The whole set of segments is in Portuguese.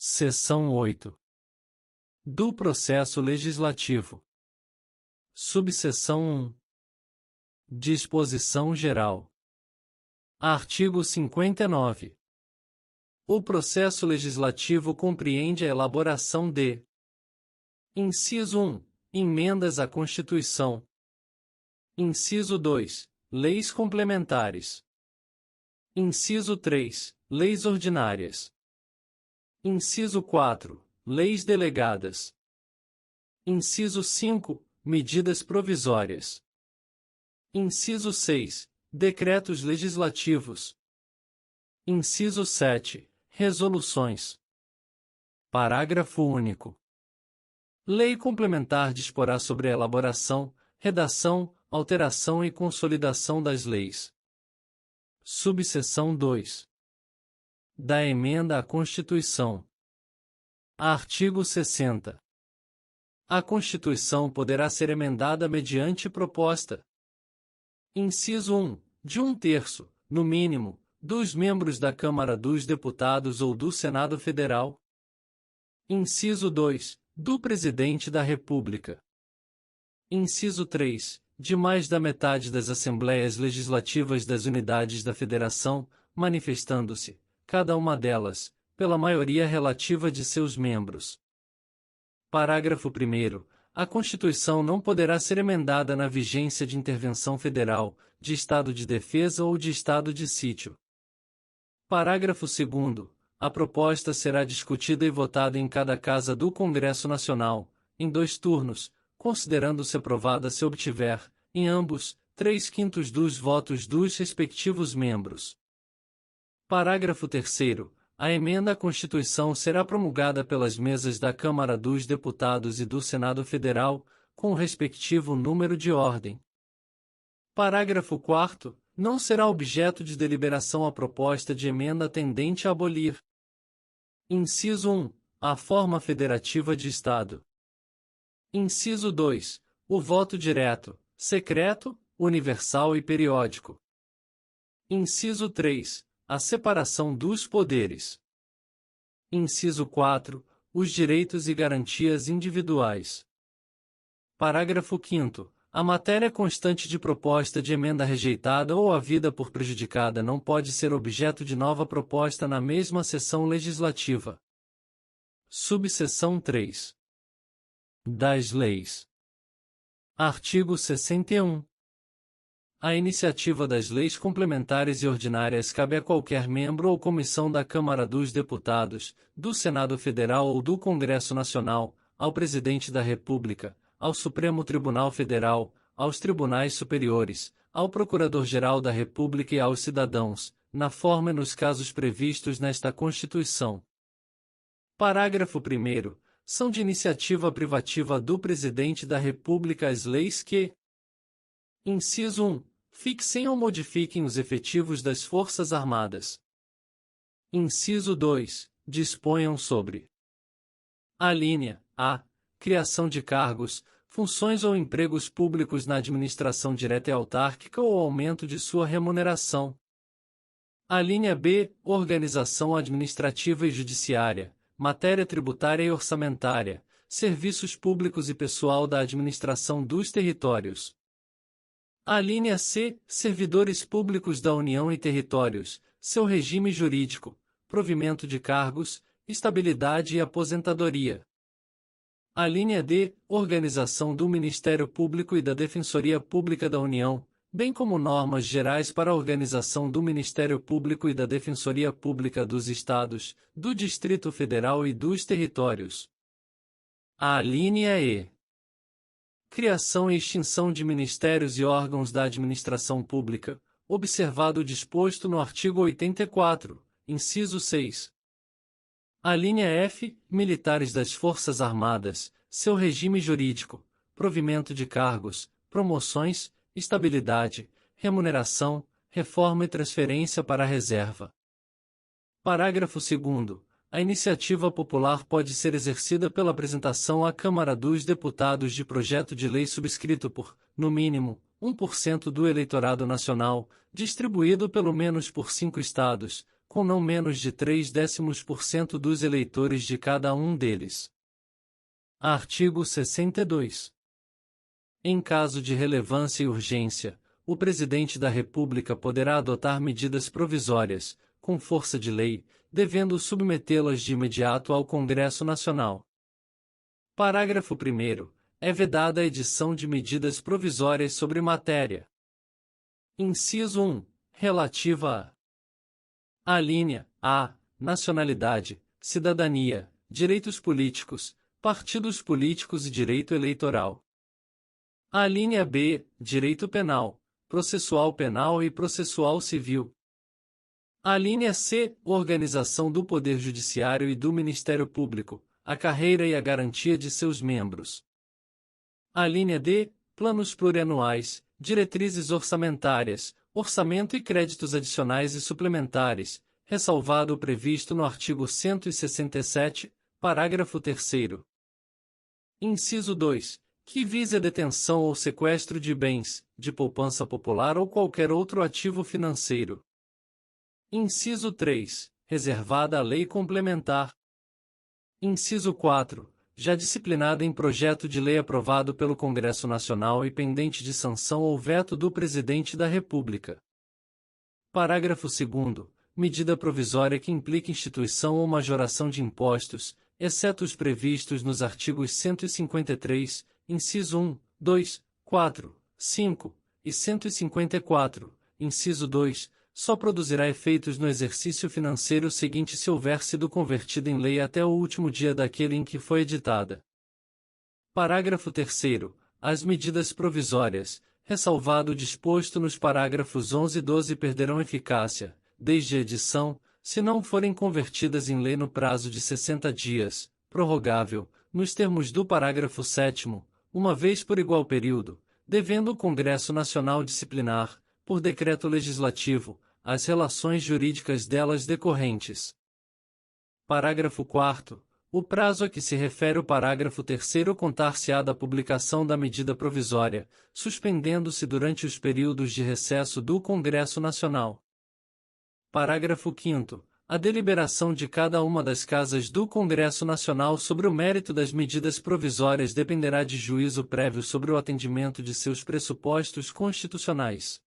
Seção 8. Do processo legislativo. Subseção 1. Disposição geral. Artigo 59. O processo legislativo compreende a elaboração de: Inciso 1. Emendas à Constituição. Inciso 2. Leis complementares. Inciso 3. Leis ordinárias. Inciso 4. Leis delegadas. Inciso 5. Medidas provisórias. Inciso 6. Decretos legislativos. Inciso 7. Resoluções. Parágrafo único. Lei complementar disporá sobre a elaboração, redação, alteração e consolidação das leis. Subseção 2. Da emenda à Constituição. Artigo 60. A Constituição poderá ser emendada mediante proposta. Inciso 1. De 1/3, no mínimo, dos membros da Câmara dos Deputados ou do Senado Federal. Inciso 2. Do Presidente da República. Inciso 3. De mais da metade das Assembleias Legislativas das Unidades da Federação, manifestando-se, cada uma delas, pela maioria relativa de seus membros. Parágrafo 1º. A Constituição não poderá ser emendada na vigência de intervenção federal, de estado de defesa ou de estado de sítio. Parágrafo 2º. A proposta será discutida e votada em cada casa do Congresso Nacional, em 2 turnos, considerando-se aprovada se obtiver, em ambos, 3/5 dos votos dos respectivos membros. Parágrafo 3º. A emenda à Constituição será promulgada pelas mesas da Câmara dos Deputados e do Senado Federal, com o respectivo número de ordem. Parágrafo 4º. Não será objeto de deliberação a proposta de emenda tendente a abolir. Inciso 1. A forma federativa de Estado. Inciso 2. O voto direto, secreto, universal e periódico. Inciso 3. A separação dos poderes. Inciso 4. Os direitos e garantias individuais. Parágrafo 5º. A matéria constante de proposta de emenda rejeitada ou havida por prejudicada não pode ser objeto de nova proposta na mesma sessão legislativa. Subseção 3. Das leis. Artigo 61. A iniciativa das leis complementares e ordinárias cabe a qualquer membro ou comissão da Câmara dos Deputados, do Senado Federal ou do Congresso Nacional, ao Presidente da República, ao Supremo Tribunal Federal, aos Tribunais Superiores, ao Procurador-Geral da República e aos cidadãos, na forma e nos casos previstos nesta Constituição. Parágrafo 1º. São de iniciativa privativa do Presidente da República as leis que: Inciso 1. Fixem ou modifiquem os efetivos das Forças Armadas. Inciso 2. Disponham sobre: Alínea A. Criação de cargos, funções ou empregos públicos na administração direta e autárquica ou aumento de sua remuneração. Alínea B. Organização administrativa e judiciária, matéria tributária e orçamentária, serviços públicos e pessoal da administração dos territórios. Alínea C. Servidores públicos da União e territórios, seu regime jurídico, provimento de cargos, estabilidade e aposentadoria. Alínea D. Organização do Ministério Público e da Defensoria Pública da União, bem como normas gerais para a organização do Ministério Público e da Defensoria Pública dos Estados, do Distrito Federal e dos territórios. Alínea E. Criação e extinção de ministérios e órgãos da administração pública, observado o disposto no artigo 84, inciso 6. Alínea F. Militares das Forças Armadas, seu regime jurídico, provimento de cargos, promoções, estabilidade, remuneração, reforma e transferência para a reserva. Parágrafo 2º. A iniciativa popular pode ser exercida pela apresentação à Câmara dos Deputados de projeto de lei subscrito por, no mínimo, 1% do eleitorado nacional, distribuído pelo menos por 5 estados, com não menos de 0,3% dos eleitores de cada um deles. Artigo 62. Em caso de relevância e urgência, o Presidente da República poderá adotar medidas provisórias, com força de lei, devendo submetê-las de imediato ao Congresso Nacional. Parágrafo 1º. É vedada a edição de medidas provisórias sobre matéria. Inciso 1. Relativa a: alínea A. Nacionalidade, cidadania, direitos políticos, partidos políticos e direito eleitoral. Alínea B. Direito penal, processual penal e processual civil. Alínea C. Organização do Poder Judiciário e do Ministério Público, a carreira e a garantia de seus membros. Alínea D. Planos plurianuais, diretrizes orçamentárias, orçamento e créditos adicionais e suplementares, ressalvado o previsto no artigo 167, parágrafo 3º. Inciso 2. Que vise a detenção ou sequestro de bens, de poupança popular ou qualquer outro ativo financeiro. Inciso 3. Reservada a lei complementar. Inciso 4. Já disciplinada em projeto de lei aprovado pelo Congresso Nacional e pendente de sanção ou veto do Presidente da República. Parágrafo 2º. Medida provisória que implique instituição ou majoração de impostos, exceto os previstos nos artigos 153, inciso 1, 2, 4, 5 e 154, inciso 2, só produzirá efeitos no exercício financeiro seguinte se houver sido convertida em lei até o último dia daquele em que foi editada. Parágrafo 3º. As medidas provisórias, ressalvado o disposto nos parágrafos 11 e 12, perderão eficácia, desde a edição, se não forem convertidas em lei no prazo de 60 dias, prorrogável, nos termos do parágrafo 7º, uma vez por igual período, devendo o Congresso Nacional disciplinar, por decreto legislativo, as relações jurídicas delas decorrentes. Parágrafo 4º. O prazo a que se refere o parágrafo 3º contar-se-á da publicação da medida provisória, suspendendo-se durante os períodos de recesso do Congresso Nacional. Parágrafo 5º. A deliberação de cada uma das casas do Congresso Nacional sobre o mérito das medidas provisórias dependerá de juízo prévio sobre o atendimento de seus pressupostos constitucionais.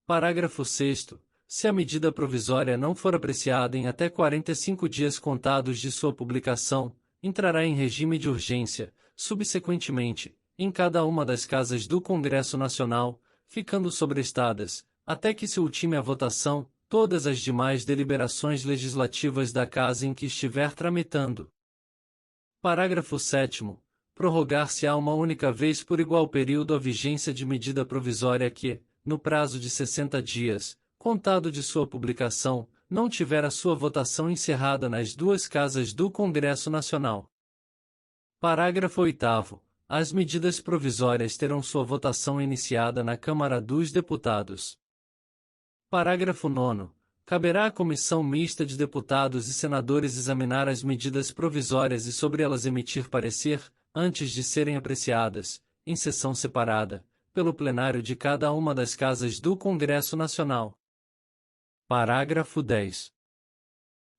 Parágrafo 6º. Se a medida provisória não for apreciada em até 45 dias contados de sua publicação, entrará em regime de urgência, subsequentemente, em cada uma das casas do Congresso Nacional, ficando sobrestadas, até que se ultime a votação, todas as demais deliberações legislativas da casa em que estiver tramitando. Parágrafo 7º. Prorrogar-se-á uma única vez por igual período a vigência de medida provisória que, no prazo de 60 dias, contado de sua publicação, não tiver a sua votação encerrada nas duas casas do Congresso Nacional. Parágrafo 8º. As medidas provisórias terão sua votação iniciada na Câmara dos Deputados. Parágrafo 9º. Caberá à Comissão Mista de Deputados e Senadores examinar as medidas provisórias e sobre elas emitir parecer, antes de serem apreciadas, em sessão separada, pelo plenário de cada uma das casas do Congresso Nacional. Parágrafo 10.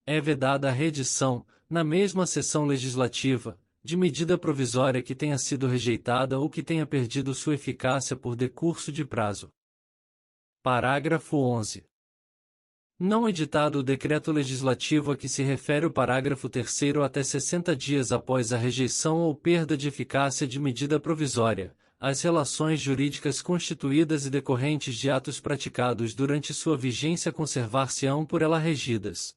É vedada a reedição, na mesma sessão legislativa, de medida provisória que tenha sido rejeitada ou que tenha perdido sua eficácia por decurso de prazo. Parágrafo 11. Não editado o decreto legislativo a que se refere o parágrafo 3º até 60 dias após a rejeição ou perda de eficácia de medida provisória, as relações jurídicas constituídas e decorrentes de atos praticados durante sua vigência conservar-se-ão por ela regidas.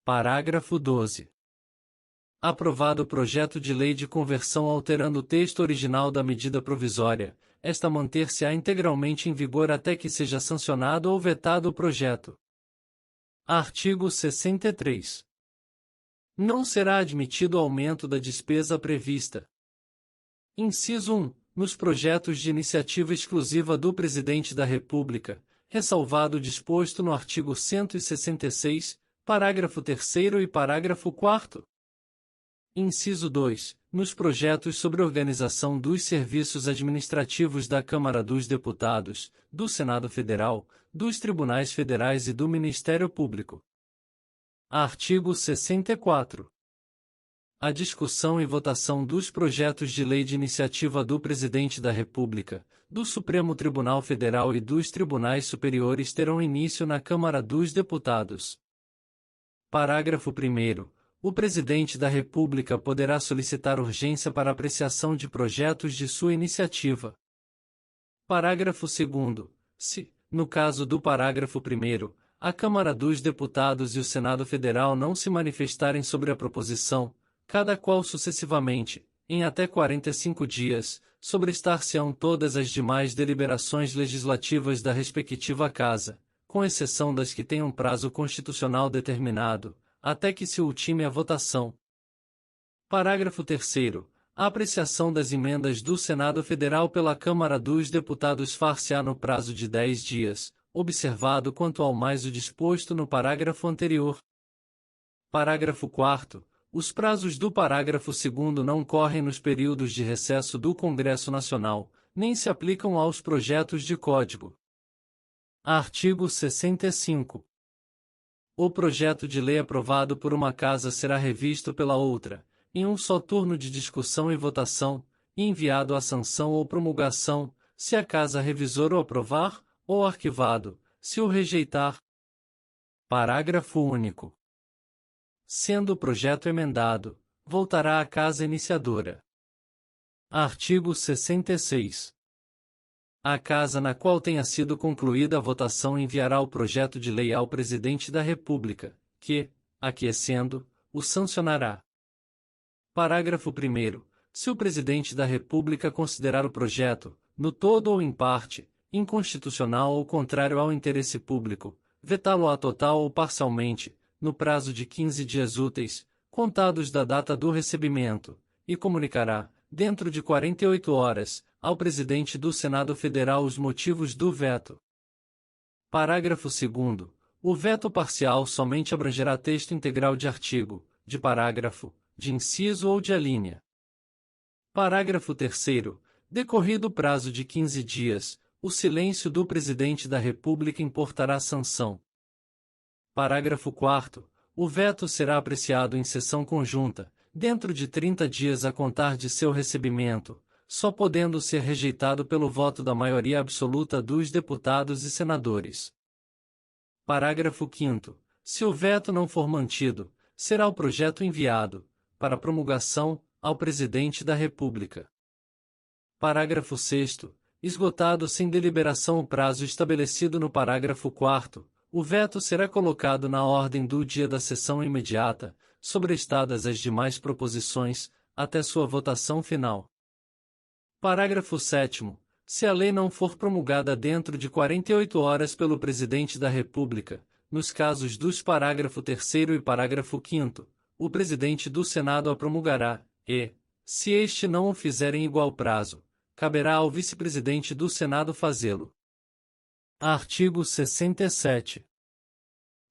Parágrafo 12. Aprovado o projeto de lei de conversão alterando o texto original da medida provisória, esta manter-se-á integralmente em vigor até que seja sancionado ou vetado o projeto. Artigo 63. Não será admitido aumento da despesa prevista. Inciso 1. Nos projetos de iniciativa exclusiva do Presidente da República, ressalvado o disposto no artigo 166, parágrafo 3º e parágrafo 4º. Inciso 2. Nos projetos sobre organização dos serviços administrativos da Câmara dos Deputados, do Senado Federal, dos Tribunais Federais e do Ministério Público. Artigo 64. A discussão e votação dos projetos de lei de iniciativa do Presidente da República, do Supremo Tribunal Federal e dos Tribunais Superiores terão início na Câmara dos Deputados. Parágrafo 1º. O Presidente da República poderá solicitar urgência para apreciação de projetos de sua iniciativa. Parágrafo 2º. Se, no caso do parágrafo 1º, a Câmara dos Deputados e o Senado Federal não se manifestarem sobre a proposição, cada qual sucessivamente, em até 45 dias, sobrestar-se-ão todas as demais deliberações legislativas da respectiva Casa, com exceção das que tenham prazo constitucional determinado, até que se ultime a votação. Parágrafo 3º. A apreciação das emendas do Senado Federal pela Câmara dos Deputados far-se-á no prazo de 10 dias, observado quanto ao mais o disposto no parágrafo anterior. Parágrafo 4º. Os prazos do parágrafo 2º não correm nos períodos de recesso do Congresso Nacional, nem se aplicam aos projetos de código. Artigo 65. O projeto de lei aprovado por uma casa será revisto pela outra, em um só turno de discussão e votação, e enviado à sanção ou promulgação, se a casa revisora o aprovar, ou arquivado, se o rejeitar. Parágrafo único. Sendo o projeto emendado, voltará à casa iniciadora. Artigo 66. A casa na qual tenha sido concluída a votação enviará o projeto de lei ao Presidente da República, que, aquiescendo, o sancionará. Parágrafo 1º. Se o Presidente da República considerar o projeto, no todo ou em parte, inconstitucional ou contrário ao interesse público, vetá-lo-á total ou parcialmente, no prazo de 15 dias úteis, contados da data do recebimento, e comunicará, dentro de 48 horas, ao Presidente do Senado Federal os motivos do veto. Parágrafo 2º. O veto parcial somente abrangerá texto integral de artigo, de parágrafo, de inciso ou de alínea. Parágrafo 3º. Decorrido o prazo de 15 dias, o silêncio do Presidente da República importará sanção. Parágrafo 4º. O veto será apreciado em sessão conjunta, dentro de 30 dias a contar de seu recebimento, só podendo ser rejeitado pelo voto da maioria absoluta dos deputados e senadores. Parágrafo 5º. Se o veto não for mantido, será o projeto enviado, para promulgação, ao Presidente da República. Parágrafo 6º. Esgotado sem deliberação o prazo estabelecido no parágrafo 4º, o veto será colocado na ordem do dia da sessão imediata, sobrestadas as demais proposições, até sua votação final. Parágrafo 7º. Se a lei não for promulgada dentro de 48 horas pelo Presidente da República, nos casos dos parágrafo 3º e parágrafo 5º, o Presidente do Senado a promulgará, e, se este não o fizer em igual prazo, caberá ao Vice-Presidente do Senado fazê-lo. Artigo 67.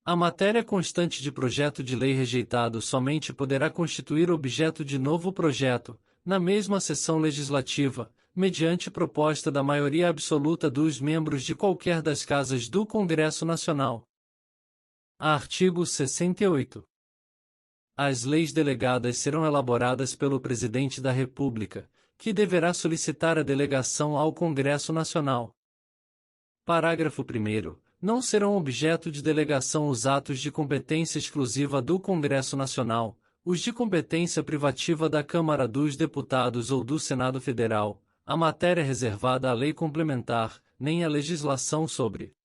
A matéria constante de projeto de lei rejeitado somente poderá constituir objeto de novo projeto, na mesma sessão legislativa, mediante proposta da maioria absoluta dos membros de qualquer das casas do Congresso Nacional. Artigo 68. As leis delegadas serão elaboradas pelo Presidente da República, que deverá solicitar a delegação ao Congresso Nacional. Parágrafo 1º. Não serão objeto de delegação os atos de competência exclusiva do Congresso Nacional, os de competência privativa da Câmara dos Deputados ou do Senado Federal, a matéria reservada à lei complementar, nem a legislação sobre.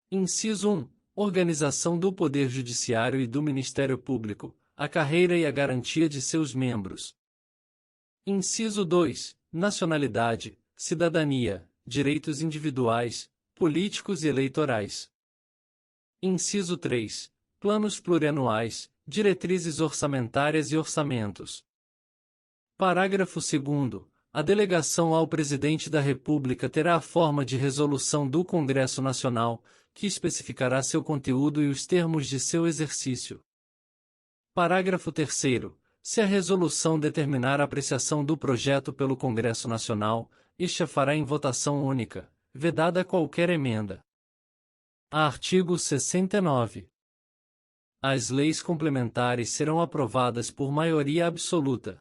Inciso 1. Organização do Poder Judiciário e do Ministério Público, a carreira e a garantia de seus membros. Inciso 2. Nacionalidade, cidadania, direitos individuais, políticos e eleitorais. Inciso 3. Planos plurianuais, diretrizes orçamentárias e orçamentos. Parágrafo 2º. A delegação ao Presidente da República terá a forma de resolução do Congresso Nacional, que especificará seu conteúdo e os termos de seu exercício. Parágrafo 3º. Se a resolução determinar a apreciação do projeto pelo Congresso Nacional, este a fará em votação única, vedada qualquer emenda. Artigo 69. As leis complementares serão aprovadas por maioria absoluta.